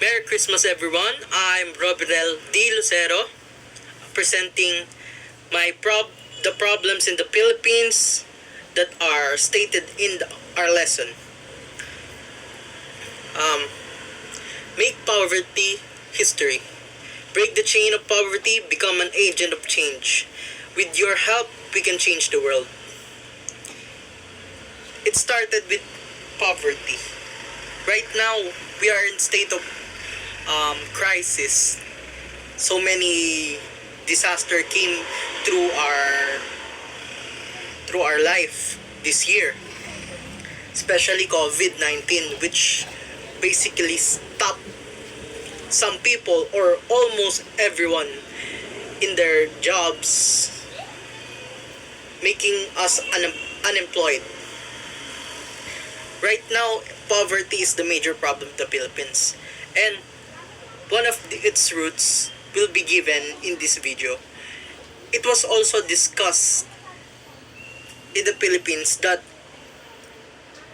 Merry Christmas everyone. I'm Roberel D. Lucero presenting the problems in the Philippines that are stated in our lesson. Um, Make poverty history. Break the chain of poverty, become an agent of change. With your help, we can change the world. It started with poverty. Right now, we are in state of crisis. So many disaster came through our life this year, especially COVID-19, which basically stopped some people or almost everyone in their jobs, making us unemployed. Right now, poverty is the major problem of the Philippines, and one of its roots will be given in this video. It was also discussed in the Philippines that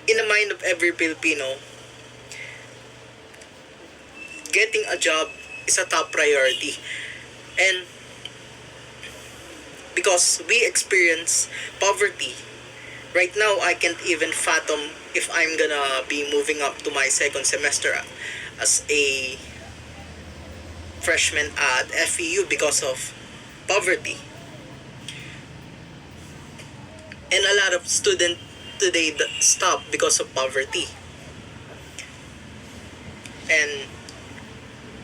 in the mind of every Filipino, getting a job is a top priority. And because we experience poverty, right now I can't even fathom if I'm gonna be moving up to my second semester as a freshman at FEU because of poverty. And a lot of students today that stop because of poverty. And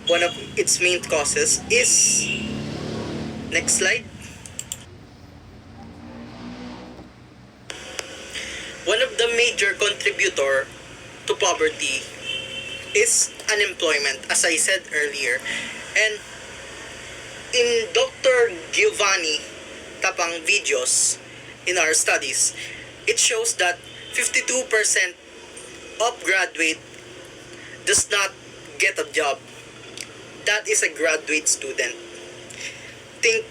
one of its main causes is, next slide. One of the major contributor to poverty is unemployment, as I said earlier. And in Dr. Giovanni Tapang videos in our studies, it shows that 52% of graduate does not get a job. That is a graduate student. Think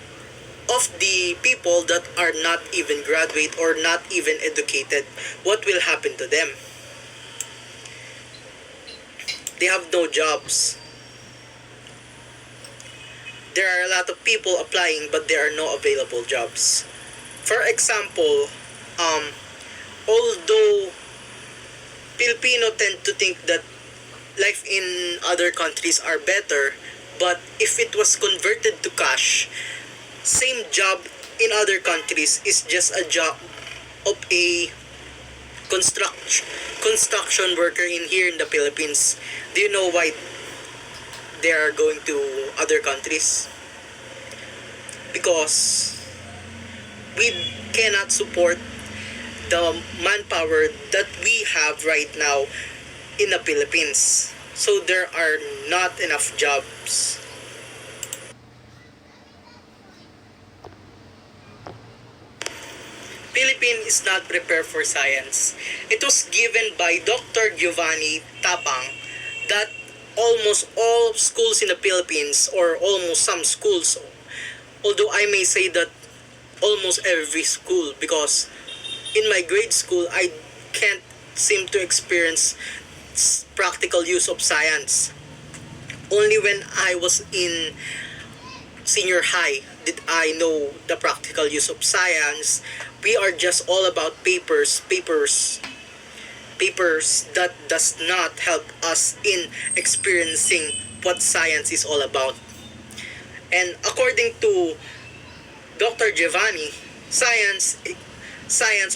of the people that are not even graduate or not even educated. What will happen to them? They have no jobs. There are a lot of people applying but there are no available jobs. For example, although Filipino tend to think that life in other countries are better, but if it was converted to cash, same job in other countries is just a job of a construction worker here in the Philippines. Do you know why they are going to other countries? Because we cannot support the manpower that we have right now in the Philippines. So there are not enough jobs. Philippines is not prepared for science. It was given by Dr. Giovanni Tapang that almost all schools in the Philippines, or almost some schools, although I may say that almost every school, because in my grade school I can't seem to experience practical use of science. Only when I was in senior high did I know the practical use of science. We are just all about papers that does not help us in experiencing what science is all about. And according to Dr. Giovanni, science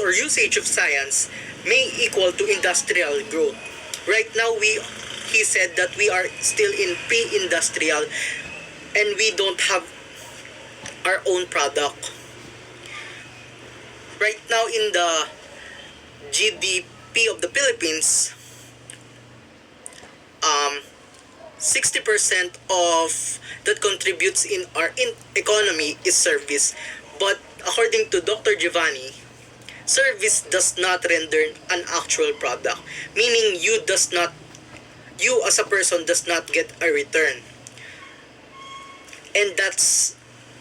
or usage of science may equal to industrial growth. Right now, he said that we are still in pre-industrial and we don't have our own product. Right now in the GDP of the Philippines, 60% of that contributes in our economy is service. But according to Dr. Giovanni, service does not render an actual product, meaning you as a person does not get a return. And that's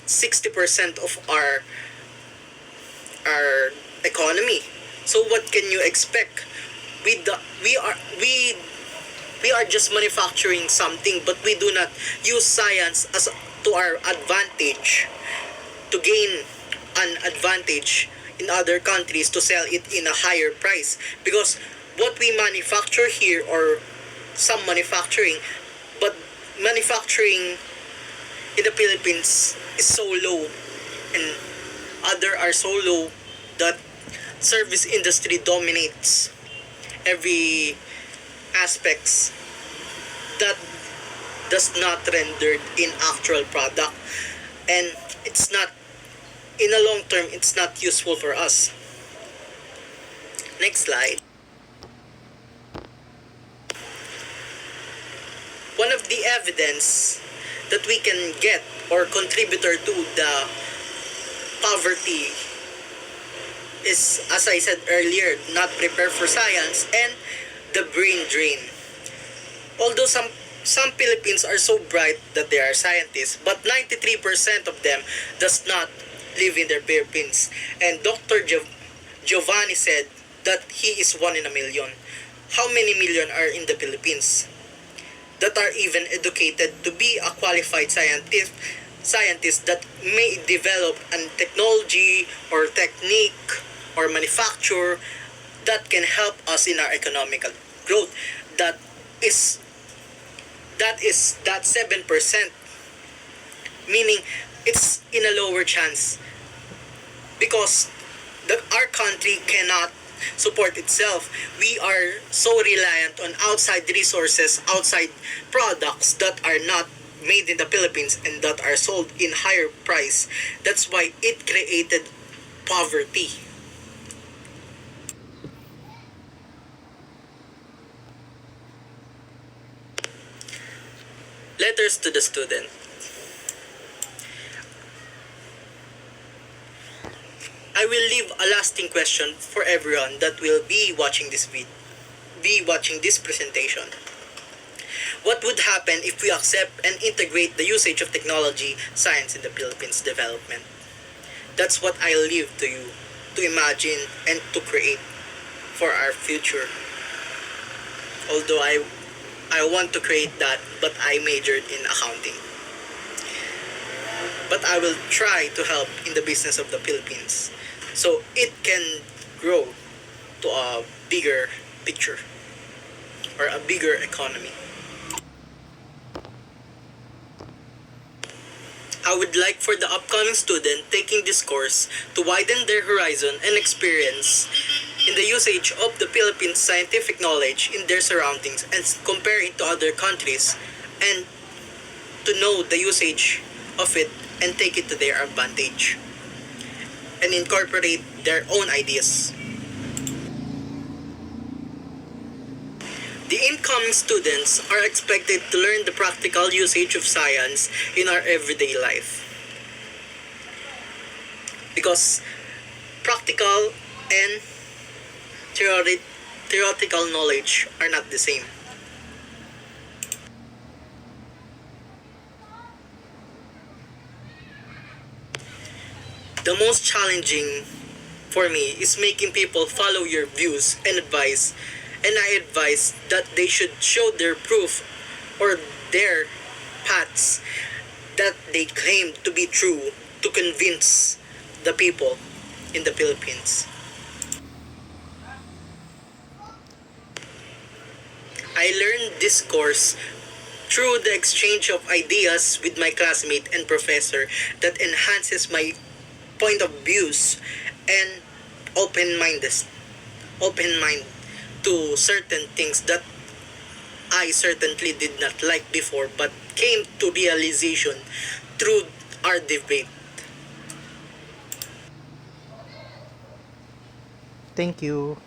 60% of our economy. So what can you expect? We We are just manufacturing something, but we do not use science as to our advantage to gain an advantage in other countries to sell it in a higher price. Because what we manufacture here, or some manufacturing, but manufacturing in the Philippines is so low, and other are so low that service industry dominates every aspects that does not rendered in actual product, and it's not, in a long term, it's not useful for us. Next slide. One of the evidence that we can get, or contributor to the poverty, is, as I said earlier, not prepared for science and the brain drain. Although some Philippines are so bright that they are scientists, but 93% of them does not live in their Philippines. And Dr. Giovanni said that he is 1 in a million. How many million are in the Philippines that are even educated to be a qualified scientist that may develop a technology or technique or manufacture that can help us in our economical growth? That is that 7%, meaning it's in a lower chance, because our country cannot support itself. We are so reliant on outside resources, outside products that are not made in the Philippines and that are sold in higher price. That's why it created poverty. Letters to the student. I will leave a lasting question for everyone that will be watching this presentation. What would happen if we accept and integrate the usage of technology, science in the Philippines development? That's what I leave to you to imagine and to create for our future. Although I want to create that, but I majored in accounting. But I will try to help in the business of the Philippines so it can grow to a bigger picture or a bigger economy. I would like for the upcoming student taking this course to widen their horizon and experience in the usage of the Philippines scientific knowledge in their surroundings and compare it to other countries, and to know the usage of it and take it to their advantage and incorporate their own ideas. The incoming students are expected to learn the practical usage of science in our everyday life, because practical and theoretical knowledge are not the same. The most challenging for me is making people follow your views and advice, and I advise that they should show their proof or their paths that they claim to be true to convince the people in the Philippines. I learned this course through the exchange of ideas with my classmate and professor that enhances my point of views and open mind to certain things that I certainly did not like before, but came to realization through our debate. Thank you.